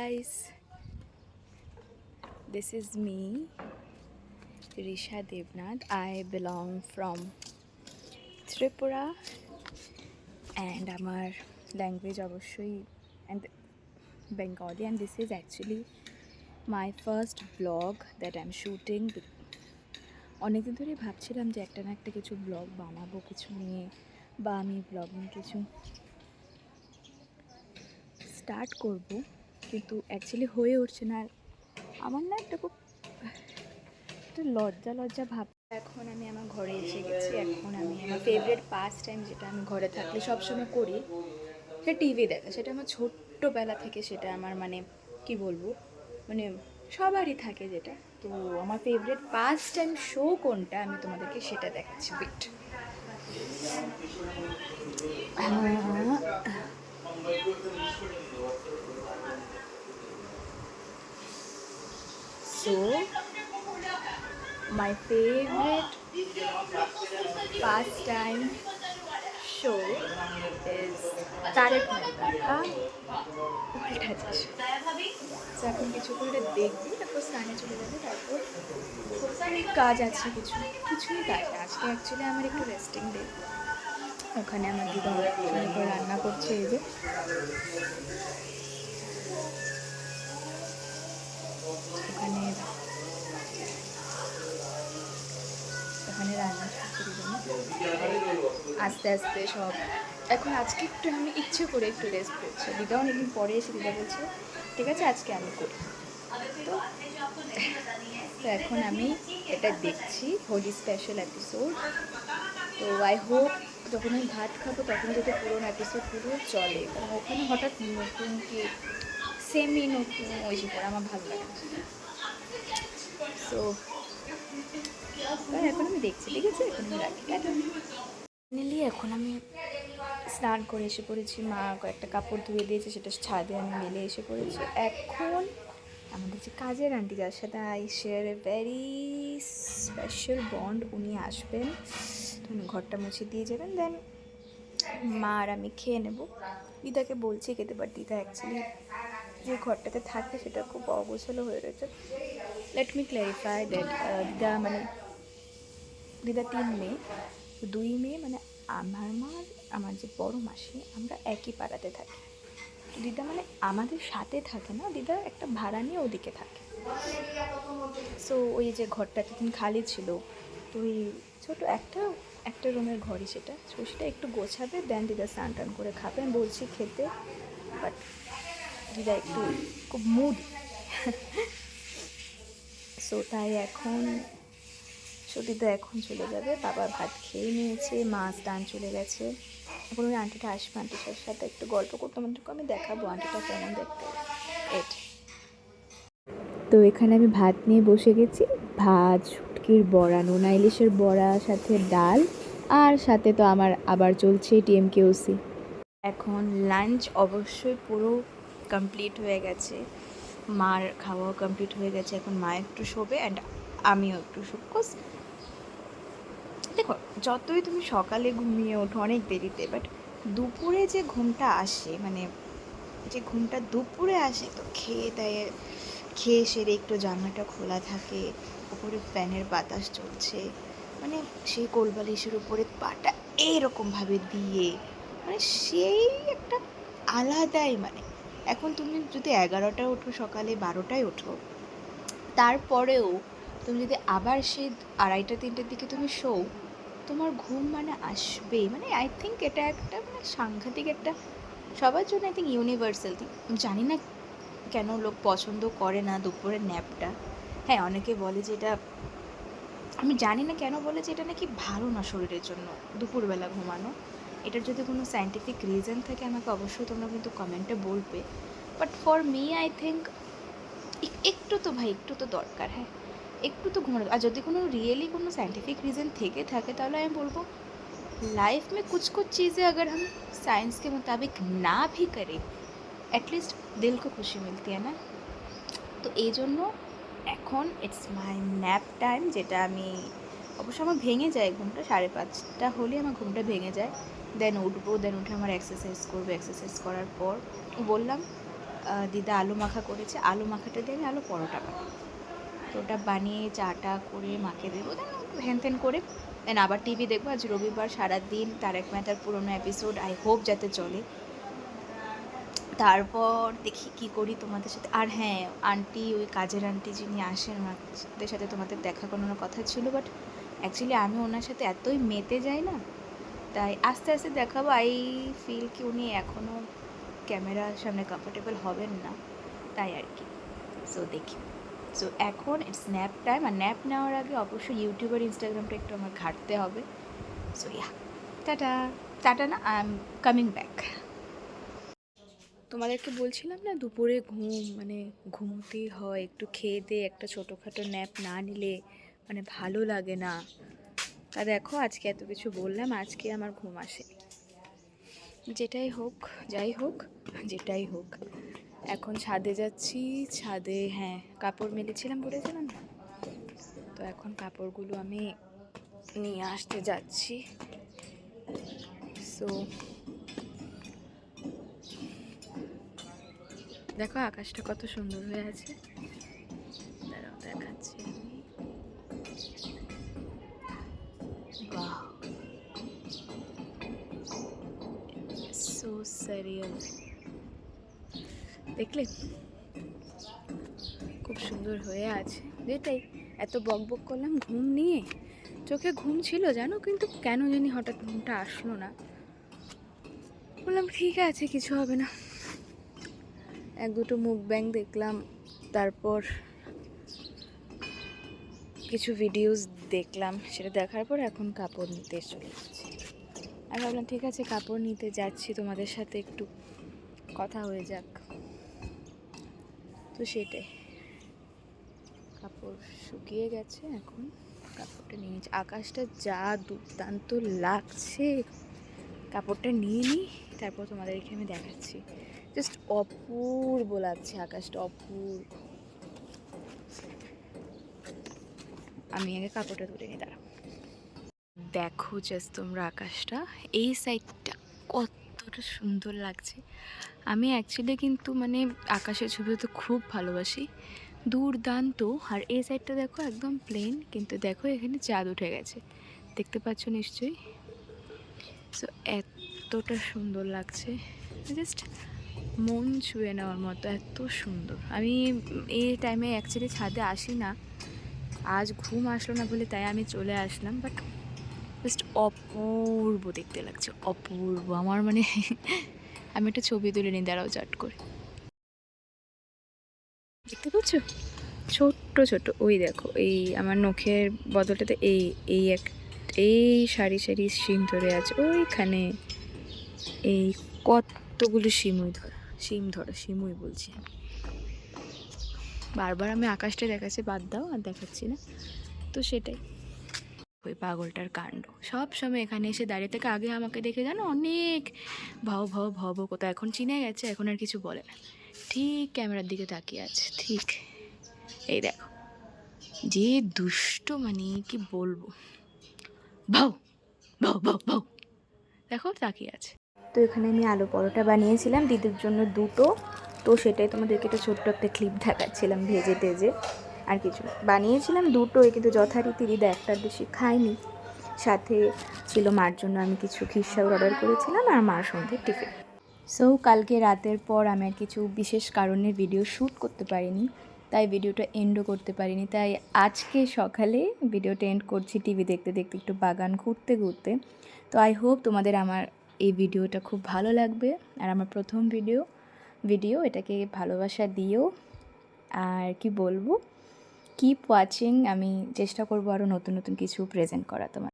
guys, this is me, Risha Devnath. I belong from Tripura and আমার language অবশ্যই and Bengali, and this is actually my first vlog that I'm shooting. অনেকদিন ধরে ভাবছিলাম যে একটা না একটা কিছু ব্লগ বানাবো কিছু নিয়ে, বা আমি ব্লগিং কিছু স্টার্ট করব, কিন্তু অ্যাকচুয়ালি হয়ে উঠছে না। আমার না একটা খুব লজ্জা ভাব। এখন আমি আমার ঘরে এসে গেছি। এখন আমি আমার ফেভারিট পাস টাইম, যেটা আমি ঘরে থাকলে সবসময় করি, সে টিভি দেখা। সেটা আমার ছোট্টবেলা থেকে, সেটা আমার মানে কি বলবো, মানে সবারই থাকে যেটা। তো আমার ফেভারিট পাস টাইম শো কোনটা, আমি তোমাদেরকে সেটা দেখাচ্ছি। Wait, so my favorite pastime show is Tarak Mehta ka Ulta Chashma. So এখন কিছুক্ষণ এটা দেখবি, তারপর স্নানে চলে যাবে, তারপর অনেক কাজ আছে, কিছুই কাজ না। আজকে অ্যাকচুয়ালি আমার একটু রেস্টিং ডে। ওখানে আমার দিদা সুন্দর রান্না করছে। এই যে ওখানে ওখানে রান্না করছে দিদা। আস্তে আস্তে সব এখন আজকে একটু আমি ইচ্ছে করে একটু রেস্ট করছি। দিদা অনেকদিন পরে এসে দিদা বলছে ঠিক আছে আজকে আমি করি। তো এখন আমি এটা দেখছি, হোলি স্পেশাল এপিসোড। তো আই হোপ যখন আমি ভাত খাবো তখন যাতে পুরোনো এপিসোডগুলো চলে, কারণ ওখানে হঠাৎ নতুন কি সেমি নতুন ওই যে করে আমার ভালো লাগে। সো এখন আমি দেখছি, ঠিক আছে, এখন আমি রাখি। ফাইনালি এখন আমি স্নান করে এসে পড়েছি। মা কয়েকটা কাপড় ধুয়ে দিয়েছে, সেটা ছাদে আমি মেলে এসে পড়েছি। এখন আমাদের যে কাজের আন্টি, যার সাথে I share a very special bond, উনি আসবেন, উনি ঘরটা মুছে দিয়ে যাবেন। দেন মা আর আমি খেয়ে নেব। দিদাকে বলছি খেতে, বাট দিদা অ্যাকচুয়ালি যে ঘরটাতে থাকে সেটা খুব অগোছালো হয়ে রয়েছে। লেট মি ক্ল্যারিফাই দ্যাট দিদা 3 মেয়ে, 2 মেয়ে, মানে আমার মা আমার যে বড় মাসি, আমরা একই পাড়াতে থাকি। দিদা মানে আমাদের সাথে থাকে না, দিদা একটা ভাড়া নিয়ে ওদিকে থাকে। সো ওই যে ঘরটা এতদিন খালি ছিল, তো ওই ছোটো একটা রুমের ঘরই সেটা। সো সেটা একটু গোছাবে, দেন দিদা স্নান টান করে খাবে। আমি বলছি খেতে, বাট দিদা একটু খুব মুড। সো তাই এখন দিদা এখন চলে যাবে। বাবা ভাত খেয়ে নিয়েছে, মা স্নান চলে গেছে। এখন ওই আন্টিটা আসবে, আন্টিটার সাথে একটু গল্প করতে, তোমাদেরকে আমি দেখাবো আন্টিটা কেমন দেখতে। তো এখানে আমি ভাত নিয়ে বসে গেছি। ভাত, শুটকির বড়া, নোনা ইলিশের বড়া, সাথে ডাল, আর সাথে তো আমার আবার চলছে টিএমকেওসি। এখন লাঞ্চ অবশ্যই পুরো কমপ্লিট হয়ে গেছে, মার খাওয়াও কমপ্লিট হয়ে গেছে। এখন মা একটু শোবে অ্যান্ড আমিও একটু শোব। দেখো, যতই তুমি সকালে ঘুমিয়ে ওঠো অনেক দেরিতে, বাট দুপুরে যে ঘুমটা আসে, মানে যে ঘুমটা দুপুরে আসে, তো খেয়ে সেরে একটু জানলাটা খোলা থাকে, উপরে ফ্যানের বাতাস চলছে, মানে সেই কোলবালিশের উপরে পাটা এইরকমভাবে দিয়ে, মানে সেই একটা আলাদাই, মানে এখন তুমি যদি 11টায় ওঠো, সকালে 12টায় ওঠো, তারপরেও তুমি যদি আবার সেই 2:30-3টের দিকে তুমি শোও, তোমার ঘুম মানে আসবেই। মানে আই থিঙ্ক এটা একটা মানে সাংঘাতিক একটা, সবার জন্য আই থিঙ্ক ইউনিভার্সাল থিং। জানি না কেন লোক পছন্দ করে না দুপুরের ন্যাপটা। হ্যাঁ, অনেকে বলে যে এটা, আমি জানি না কেন বলে যে এটা নাকি ভালো না শরীরের জন্য দুপুরবেলা ঘুমানো। এটার যদি কোনো সায়েন্টিফিক রিজন থাকে আমাকে অবশ্যই তোমরা কিন্তু কমেন্টে বলবে। But for me I think একটু তো ভাই, একটু তো দরকার। হ্যাঁ, একটু তো ঘুমানো। আর যদি কোনো রিয়েলি কোনো साइंटिफिक रीज़न থেকে থাকে, তাহলে আমি বলবো लाइफ में कुछ कुछ चीज़ें अगर हम साइंस के मुताबिक ना भी करें, एटलिस्ट दिल को खुशी मिलती है ना। তো এই জন্য এখন ইটস মাই ন্যাপ টাইম, যেটা আমি অবশ্য আমার ভেঙে যায় ঘুমটা, 5:30 হলে আমার ঘুমটা ভেঙে যায়। দেন উঠবো, দেন উঠে আমার এক্সারসাইজ করবো। এক্সারসাইজ করার পর বললাম দিদা আলু মাখা করেছে, আলু মাখাটা দিয়ে আমি আলু পরোটা বানাবো। তো ওটা বানিয়ে চাটা করে মাকে দেবো, দেন হ্যান ত্যান করে দেন আবার টিভি দেখবো। আজ রবিবার, সারাদিন তারক মেহতার পুরোনো এপিসোড আই হোপ যাতে চলে। তারপর দেখি কি করি তোমাদের সাথে। আর হ্যাঁ, আন্টি, ওই কাজের আন্টি যিনি আসেন ওনাদের সাথে তোমাদের দেখা করানোর কথা ছিল, বাট অ্যাকচুয়ালি আমি ওনার সাথে এতই মেতে যাই না, তাই আস্তে আস্তে দেখাবো। আই ফিল কি উনি এখনও ক্যামেরার সামনে কমফোর্টেবল হবেন না, তাই আর কি। সো দেখি। সো এখন ইটস ন্যাপ টাইম, আর ন্যাপ নেওয়ার আগে অবশ্যই ইউটিউব আর ইনস্টাগ্রামটা একটু আমার ঘাঁটতে হবে। So yeah, tata. টাটা না, আই এম কামিং ব্যাক। তোমাদেরকে বলছিলাম না দুপুরে মানে ঘুমোতেই হয়, একটু খেয়ে দিয়ে একটা ছোটোখাটো ন্যাপ না নিলে মানে ভালো লাগে না। তা দেখো আজকে এত কিছু বললাম, আজকে আমার ঘুম আসেনি। যেটাই হোক, যাই হোক, যেটাই হোক, এখন ছাদে যাচ্ছি। ছাদে হ্যাঁ কাপড় মেলেছিলাম বলেছিলাম না, তো এখন কাপড়গুলো আমি নিয়ে আসতে যাচ্ছি। সো দেখো আকাশটা কত সুন্দর হয়ে আছে, দাঁড়াও দেখাচ্ছি আমি। বাহ, সো সারিয়াল, দেখলে খুব সুন্দর হয়ে আছে। যেটাই এত বক বক করলাম ঘুম নিয়ে, চোখে ঘুম ছিল জানো, কিন্তু কেন জানি হঠাৎ ঘুমটা আসলো না। বললাম ঠিক আছে, কিছু হবে না। এক দুটো মুকব্যাং দেখলাম, তারপর কিছু ভিডিওস দেখলাম, সেটা দেখার পর এখন কাপড় নিতে চলে যাচ্ছি। আর ভাবলাম ঠিক আছে কাপড় নিতে যাচ্ছি, তোমাদের সাথে একটু কথা হয়ে যাক। তো সেটাই, কাপড় শুকিয়ে গেছে, এখন কাপড়টা নিয়ে নিচ্ছি। আকাশটা যা দুর্দান্ত লাগছে, কাপড়টা নিয়ে নিই, তারপর তোমাদেরকে আমি দেখাচ্ছি। জাস্ট অপূর্ব লাগছে আকাশটা, অপূর্ব। আমি আগে কাপড়টা তুলে নিই, দাঁড়া। দেখো জাস্ট তোমরা আকাশটা, এই সাইডটা কতটা সুন্দর লাগছে। আমি অ্যাকচুয়ালি কিন্তু মানে আকাশের ছবি তো খুব ভালোবাসি, দুর্দান্ত। আর এই সাইডটা দেখো একদম প্লেন, কিন্তু দেখো এখানে চাঁদ উঠে গেছে, দেখতে পাচ্ছ নিশ্চয়ই। সো এতটা সুন্দর লাগছে, জাস্ট মন ছুঁয়ে নেওয়ার মতো, এত সুন্দর। আমি এই টাইমে অ্যাকচুয়ালি ছাদে আসি না, আজ ঘুম আসলো না বলে তাই আমি চলে আসলাম, বাট জাস্ট অপূর্ব দেখতে লাগছে, অপূর্ব। আমার মানে আমি একটা ছবি তুলে নিই, দাঁড়াও চাট করে। দেখতে পাচ্ছ ছোট্ট ছোট, ওই দেখো এই আমার নখের বদলটাতে এই এই এক এই সারি সারি শিম ধরে আছে ওইখানে, এই কতগুলো শিমুই বলছি আমি। বারবার আমি আকাশটা দেখাচ্ছি, বাদ দাও আর দেখাচ্ছি না। তো সেটাই, ওই পাগলটার কাণ্ড সব সময় এখানে এসে দাঁড়িয়ে থেকে। আগে আমাকে দেখে জানো অনেক ভাও ভাও ভাও ভাও কোথাও, এখন চিনে গেছে, এখন আর কিছু বলে না, ঠিক ক্যামেরার দিকে তাকিয়ে আছে। ঠিক এই দেখো, যে দুষ্ট, মানে কি বলবো, ভাও ভাও ভাও ভাও, দেখো তাকিয়ে আছে। তো এখানে আমি আলু পরোটা বানিয়েছিলাম দিদির জন্য দুটো, তো সেটাই তোমাদেরকে একটা ছোট্ট একটা ক্লিপ দেখাচ্ছিলাম, ভেজে টেজে। আর কিছু বানিয়েছিলাম দুটোই, কিন্তু যথারীতি দিদা একটার বেশি খাইনি। সাথে ছিল মার জন্য আমি কিছু খিরসাউর অর্ডার করেছিলাম, আর মার সন্ধ্যে টিফিন। সো কালকে রাতের পর আমি আর কিছু বিশেষ কারণে ভিডিও শ্যুট করতে পারিনি, তাই ভিডিওটা এন্ডও করতে পারিনি। তাই আজকে সকালে ভিডিওটা এন্ড করছি টিভি দেখতে দেখতে, একটু বাগান ঘুরতে ঘুরতে। তো আই হোপ তোমাদের আমার এই ভিডিওটা খুব ভালো লাগবে, আর আমার প্রথম ভিডিও এটাকে ভালোবাসা দিও। আর কি বলবো, কিপ ওয়াচিং, আমি চেষ্টা করবো আরও নতুন নতুন কিছু প্রেজেন্ট করা তোমার।